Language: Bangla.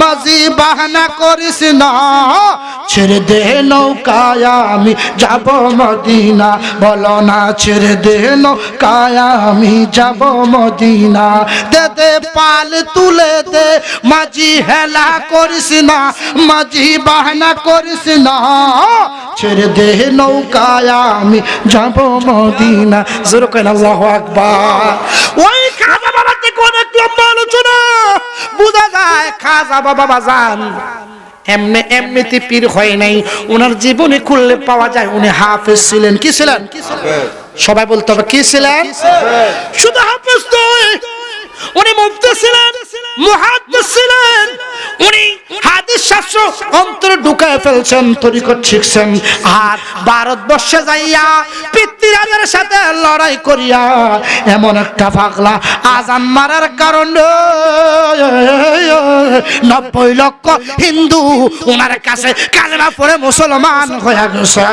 মাঝি বাহানা করিস না, ছেড়ে দে নৌকায় আমি যাব মদিনা। বলো না ছেড়ে দে নৌকায় আমি যাব মদিনা। দে দে পাল তুলে দে মাঝি হেলা করিস না, মাঝি বাহানা করিস না, ছেড়ে দে নৌকায় আমি যাব মদিনা। জোরে করেন আল্লাহু আকবার। ওই খাজা বাবা থেকে অনেক লম্বা আলোচনা বোঝা যায় খাজা বাবা বাজান এমনিতে পীর হয় নাই, ওনার জীবনে খুললে পাওয়া যায় উনি হাফেজ ছিলেন। কি ছিলেন? সবাই বলতে হবে কি ছিলেন? শুধু হাফেজ নয়, উনি মুফতি ছিলেন, মুহাদ্দিস ছিলেন। উনি হাদিস শাস্ত্র অন্তরে ঢুকায় ফেলছেন, তরিকত শিখছেন। আর ভারতবর্ষে যাইয়া পিতৃরাজের সাথে লড়াই করিয়া এমন একটা পাগলা আজান মারার কারণে 90 লক্ষ হিন্দু ওনার কাছে কালেমা পড়ে মুসলমান হয়ে গেছে।